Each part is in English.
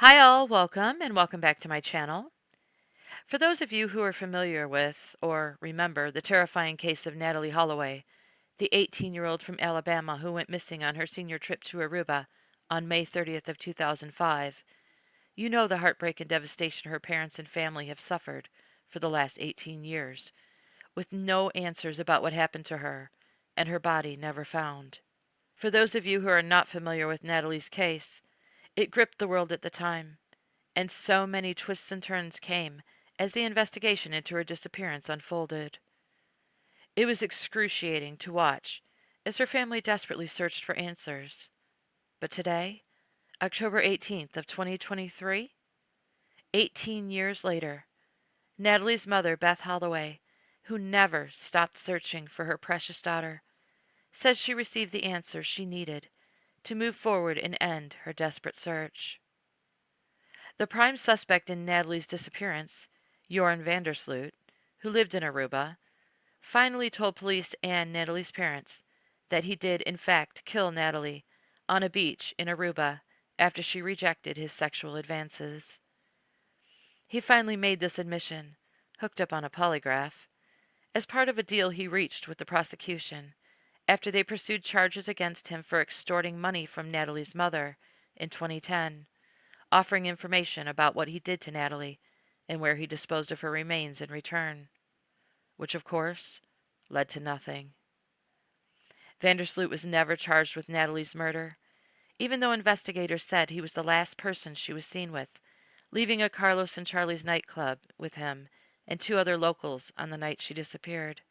Hi all, welcome and welcome back to my channel. For those of you who are familiar with or remember the terrifying case of Natalee Holloway, the 18-year-old from Alabama who went missing on her senior trip to Aruba on May 30th of 2005, you know the heartbreak and devastation her parents and family have suffered for the last 18 years, with no answers about what happened to her and her body never found. For those of you who are not familiar with Natalee's case, it gripped the world at the time. And so many twists and turns came as the investigation into her disappearance unfolded. It was excruciating to watch as her family desperately searched for answers. But today, October 18th of 2023, 18 years later, Natalee's mother, Beth Holloway, who never stopped searching for her precious daughter, says she received the answers she needed to move forward and end her desperate search. The prime suspect in Natalee's disappearance, Joran Sloot, who lived in Aruba, finally told police and Natalee's parents that he did in fact kill Natalee on a beach in Aruba after she rejected his sexual advances. He finally made this admission, hooked up on a polygraph, as part of a deal he reached with the prosecution after they pursued charges against him for extorting money from Natalee's mother in 2010, offering information about what he did to Natalee and where he disposed of her remains in return, which of course led to nothing. Sloot was never charged with Natalee's murder, even though investigators said he was the last person she was seen with, leaving a Carlos and Charlie's nightclub with him and two other locals on the night she disappeared.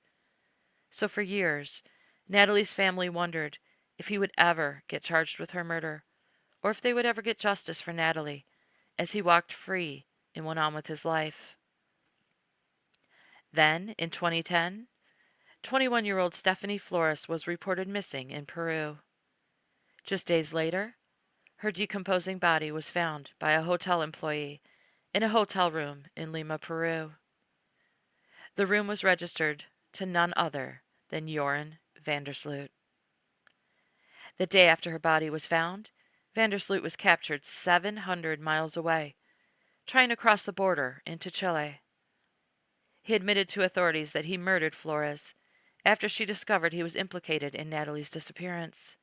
So for years, Natalee's family wondered if he would ever get charged with her murder, or if they would ever get justice for Natalee, as he walked free and went on with his life. Then, in 2010, 21-year-old Stephanie Flores was reported missing in Peru. Just days later, her decomposing body was found by a hotel employee in a hotel room in Lima, Peru. The room was registered to none other than Joran Sloot. The day after her body was found, Sloot was captured 700 miles away, trying to cross the border into Chile. He admitted to authorities that he murdered Flores after she discovered he was implicated in Natalee's disappearance.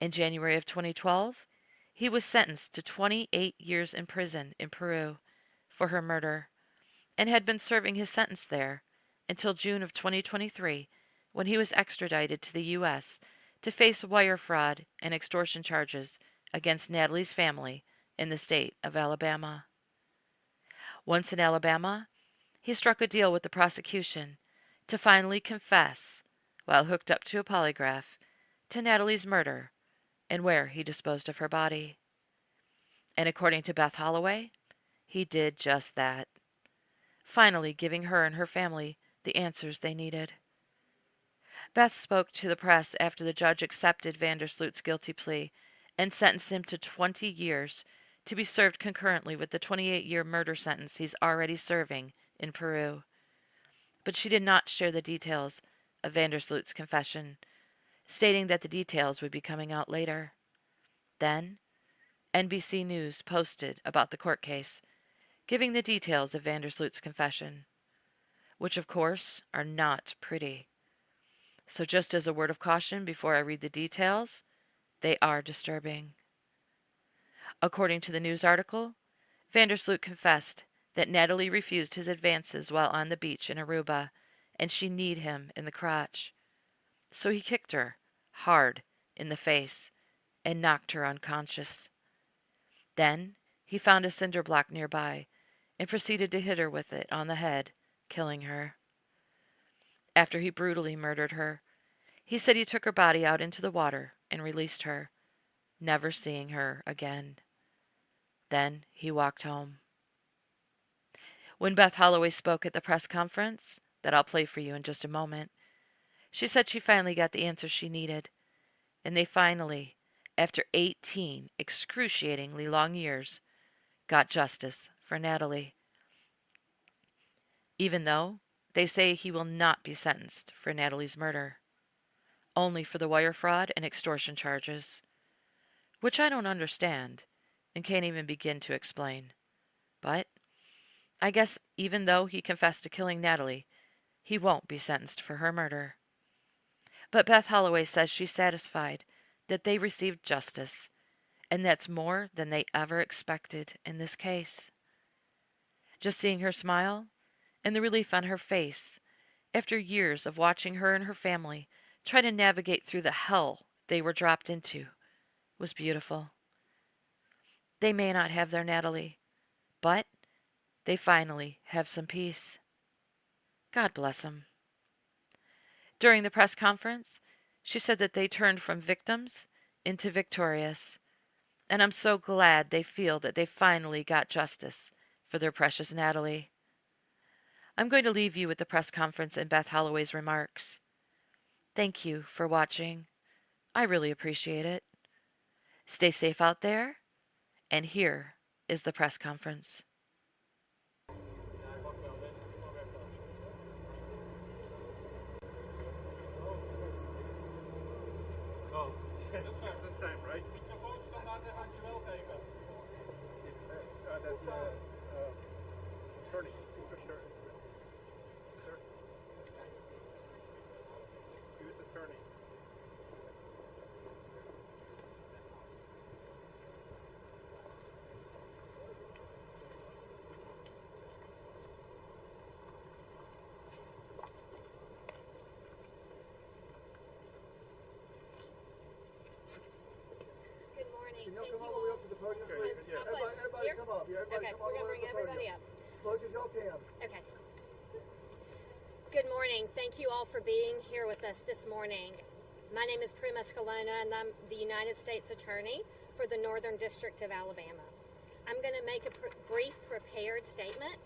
In January of 2012, he was sentenced to 28 years in prison in Peru for her murder and had been serving his sentence there until June of 2023, when he was extradited to the U.S. to face wire fraud and extortion charges against Natalee's family in the state of Alabama. Once in Alabama, he struck a deal with the prosecution to finally confess, while hooked up to a polygraph, to Natalee's murder and where he disposed of her body. And according to Beth Holloway, he did just that, finally giving her and her family the answers they needed. Beth spoke to the press after the judge accepted Sloot's guilty plea and sentenced him to 20 years to be served concurrently with the 28-year murder sentence he's already serving in Peru. But she did not share the details of Sloot's confession, stating that the details would be coming out later. Then, NBC News posted about the court case, giving the details of Sloot's confession, which of course are not pretty. So just as a word of caution before I read the details, they are disturbing. According to the news article, Sloot confessed that Natalee refused his advances while on the beach in Aruba, and she kneed him in the crotch. So he kicked her, hard, in the face, and knocked her unconscious. Then he found a cinder block nearby and proceeded to hit her with it on the head, killing her. After he brutally murdered her, he said he took her body out into the water and released her, never seeing her again. Then he walked home. When Beth Holloway spoke at the press conference, that I'll play for you in just a moment, she said she finally got the answers she needed, and they finally, after 18 excruciatingly long years, got justice for Natalee. Even though they say he will not be sentenced for Natalee's murder, only for the wire fraud and extortion charges, which I don't understand, and can't even begin to explain. But I guess even though he confessed to killing Natalee, he won't be sentenced for her murder. But Beth Holloway says she's satisfied that they received justice, and that's more than they ever expected in this case. Just seeing her smile and the relief on her face after years of watching her and her family try to navigate through the hell they were dropped into was beautiful. They may not have their Natalee, but they finally have some peace. God bless them. During the press conference, she said that they turned from victims into victorious, and I'm so glad they feel that they finally got justice for their precious Natalee. I'm going to leave you with the press conference and Beth Holloway's remarks. Thank you for watching. I really appreciate it. Stay safe out there, and here is the press conference. Come all the way up to the podium, please. Yeah. Everybody come up. Yeah, everybody come all the way up to the podium. As close as y'all can. Okay. Good morning. Thank you all for being here with us this morning. My name is Prima Scalona, and I'm the United States Attorney for the Northern District of Alabama. I'm going to make a brief prepared statement,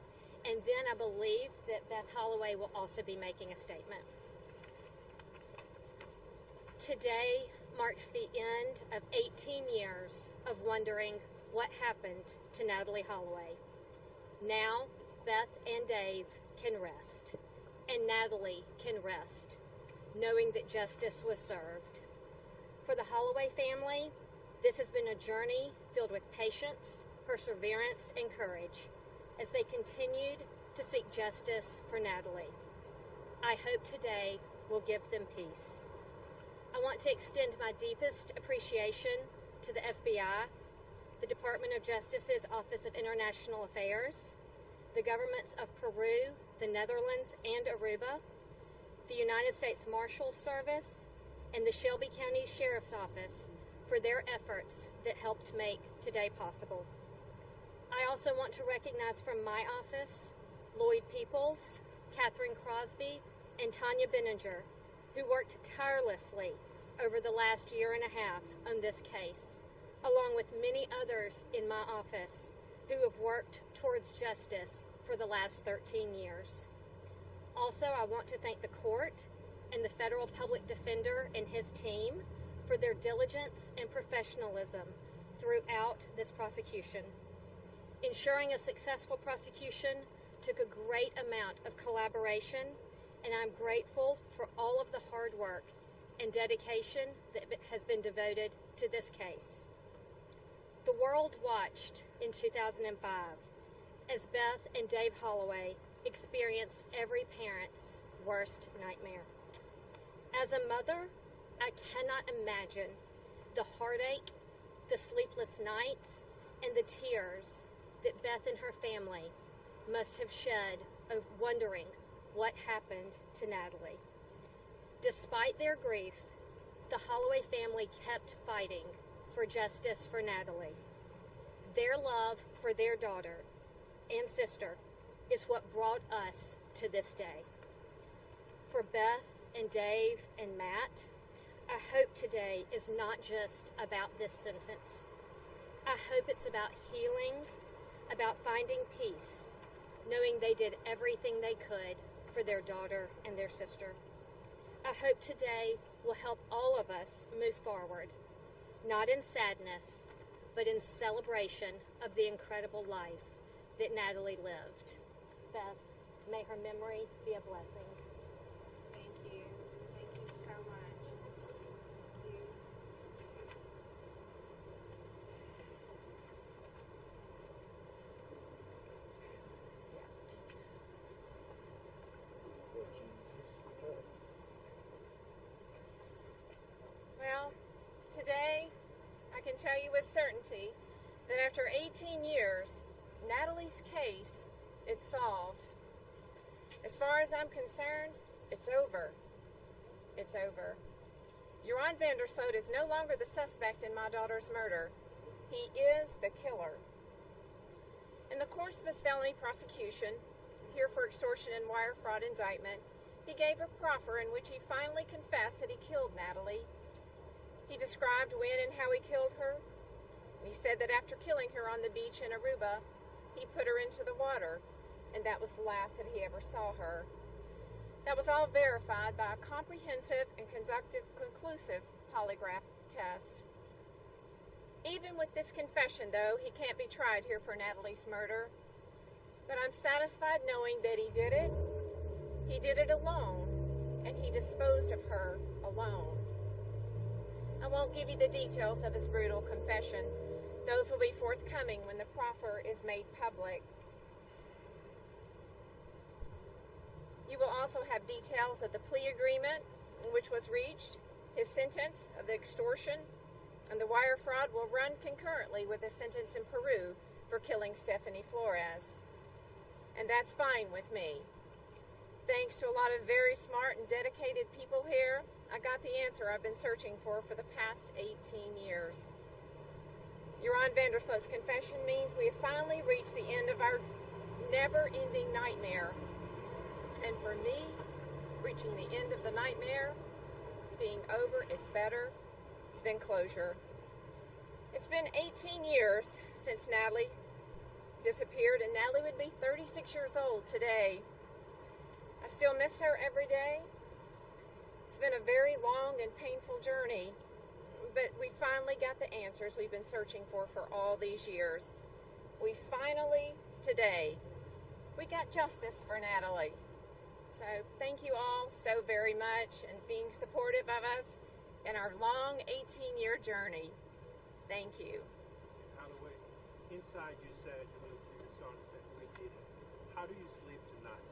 and then I believe that Beth Holloway will also be making a statement. Today marks the end of 18 years of wondering what happened to Natalee Holloway. Now, Beth and Dave can rest, and Natalee can rest, knowing that justice was served. For the Holloway family, this has been a journey filled with patience, perseverance, and courage as they continued to seek justice for Natalee. I hope today will give them peace. I want to extend my deepest appreciation to the FBI, the Department of Justice's Office of International Affairs, the governments of Peru, the Netherlands, and Aruba, the United States Marshals Service, and the Shelby County Sheriff's Office for their efforts that helped make today possible. I also want to recognize from my office, Lloyd Peoples, Catherine Crosby, and Tanya Benninger, who worked tirelessly over the last year and a half on this case, along with many others in my office who have worked towards justice for the last 13 years. Also, I want to thank the court and the federal public defender and his team for their diligence and professionalism throughout this prosecution. Ensuring a successful prosecution took a great amount of collaboration, and I'm grateful for all of the hard work and dedication that has been devoted to this case. The world watched in 2005 as Beth and Dave Holloway experienced every parent's worst nightmare. As a mother, I cannot imagine the heartache, the sleepless nights, and the tears that Beth and her family must have shed of wondering what happened to Natalee. Despite their grief, the Holloway family kept fighting for justice for Natalee. Their love for their daughter and sister is what brought us to this day. For Beth and Dave and Matt, I hope today is not just about this sentence. I hope it's about healing, about finding peace, knowing they did everything they could for their daughter and their sister. I hope today will help all of us move forward, not in sadness, but in celebration of the incredible life that Natalee lived. Beth, may her memory be a blessing. Thank you. Thank you so much. Thank you. tell you with certainty that after 18 years, Natalee's case is solved. As far as I'm concerned, it's over. It's over. Joran van der Sloot is no longer the suspect in my daughter's murder. He is the killer. In the course of his felony prosecution, here for extortion and wire fraud indictment, he gave a proffer in which he finally confessed that he killed Natalee. He described when and how he killed her. And he said that after killing her on the beach in Aruba, he put her into the water, and that was the last that he ever saw her. That was all verified by a comprehensive and conclusive polygraph test. Even with this confession, though, he can't be tried here for Natalee's murder. But I'm satisfied knowing that he did it. He did it alone, and he disposed of her alone. I won't give you the details of his brutal confession. Those will be forthcoming when the proffer is made public. You will also have details of the plea agreement which was reached, his sentence of the extortion, and the wire fraud will run concurrently with a sentence in Peru for killing Stephanie Flores. And that's fine with me. Thanks to a lot of very smart and dedicated people here, I got the answer I've been searching for the past 18 years. Joran van der Sloot's confession means we have finally reached the end of our never-ending nightmare. And for me, reaching the end of the nightmare, being over, is better than closure. It's been 18 years since Natalee disappeared, and Natalee would be 36 years old today. I still miss her every day. It's been a very long and painful journey, but we finally got the answers we've been searching for all these years. We finally, today, we got justice for Natalee. So thank you all so very much and being supportive of us in our long 18-year journey. Thank you. Holloway, inside you said, you looked at your son and said, we did it. How do you sleep tonight?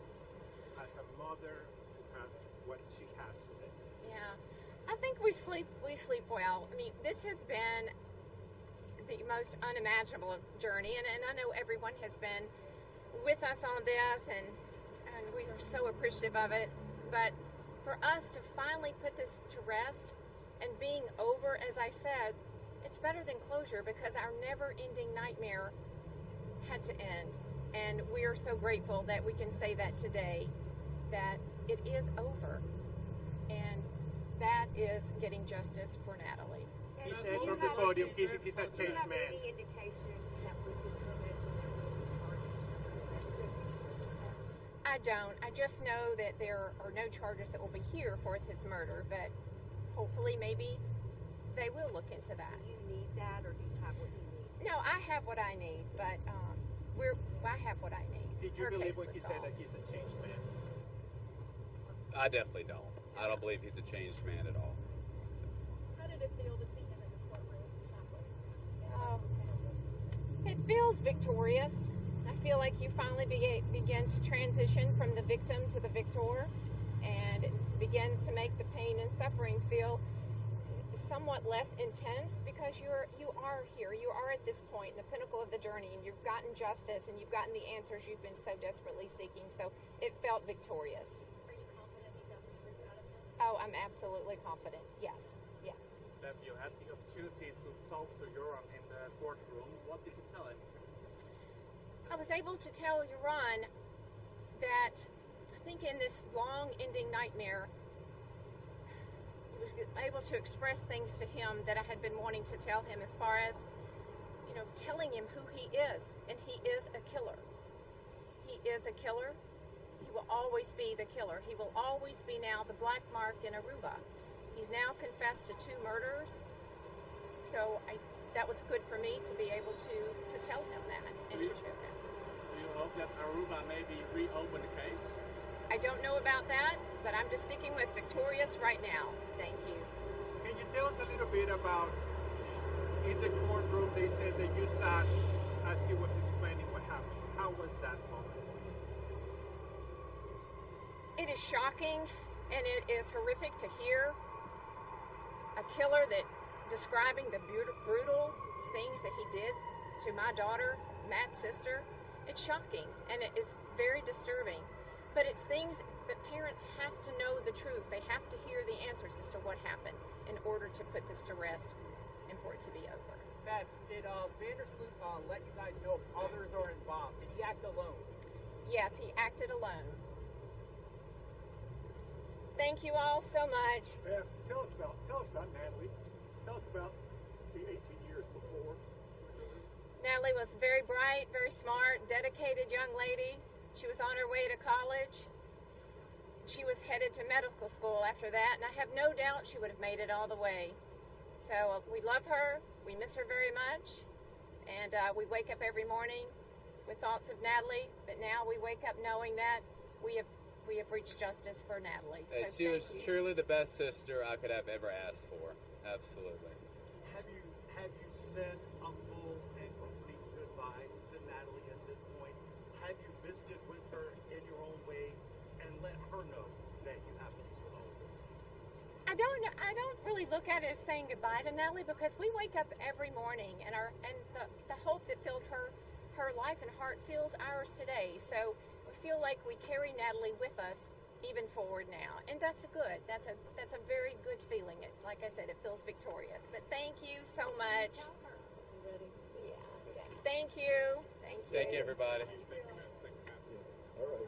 As a mother who has what she has today. Yeah, I think we sleep well. I mean, this has been the most unimaginable journey, and I know everyone has been with us on this, and we are so appreciative of it. But for us to finally put this to rest and being over, as I said, it's better than closure because our never-ending nightmare had to end. And we are so grateful that we can say that today, that it is over. And that is getting justice for Natalee. He said from the podium, he's a changed man. Any indication that we could finish? I don't. I just know that there are no charges that will be here for his murder, but hopefully maybe they will look into that. Do you need that, or do you have what you need? No, I have what I need, but I have what I need. Did you Her believe case what was he said, solved. that he's a changed man? I definitely don't. I don't believe he's a changed man at all. How did it feel to see him in the courtroom? It feels victorious. I feel like you finally begin to transition from the victim to the victor, and it begins to make the pain and suffering feel somewhat less intense because you are here. You are at this point, the pinnacle of the journey, and you've gotten justice and you've gotten the answers you've been so desperately seeking. So it felt victorious. Are you confident you got the truth out of him? Oh, I'm absolutely confident. Yes. Beth, you had the opportunity to talk to Joran in the courtroom. What did you tell him? I was able to tell Joran that I think in this long-ending nightmare, I was able to express things to him that I had been wanting to tell him, as far as, telling him who he is. And he is a killer. He is a killer. He will always be the killer. He will always be now the black mark in Aruba. He's now confessed to 2 murders. So that was good for me to be able to tell him that and to show him. Do you hope that Aruba maybe reopen the case? I don't know about that, but I'm just sticking with victorious right now. Thank you. Can you tell us a little bit about, in the courtroom, they said that you sat as he was explaining what happened. How was that moment? It is shocking and it is horrific to hear a killer that describing the brutal things that he did to my daughter, Matt's sister, it's shocking and it is very disturbing. But it's things that parents have to know the truth. They have to hear the answers as to what happened in order to put this to rest and for it to be over. Beth, did Sloot let you guys know if others are involved? Did he act alone? Yes, he acted alone. Thank you all so much. Beth, tell us about Natalee. Tell us about the 18 years before. Natalee was very bright, very smart, dedicated young lady. She was on her way to college. She was headed to medical school after that, and I have no doubt she would have made it all the way. So we love her, we miss her very much, and we wake up every morning with thoughts of Natalee, but now we wake up knowing that we have reached justice for Natalee. Hey, So she was thank you. truly the best sister I could have ever asked for. Absolutely. Have you said a full and complete goodbye to Natalee at this point? Have you visited with her in your own way and let her know that you have peace with all of this? I don't really look at it as saying goodbye to Natalee, because we wake up every morning and the hope that filled her life and heart fills ours today. So we feel like we carry Natalee with us even forward now, and that's a very good feeling. It, like I said, it feels victorious. But thank you so much. Yeah. Yes. Thank you. Thank you, everybody.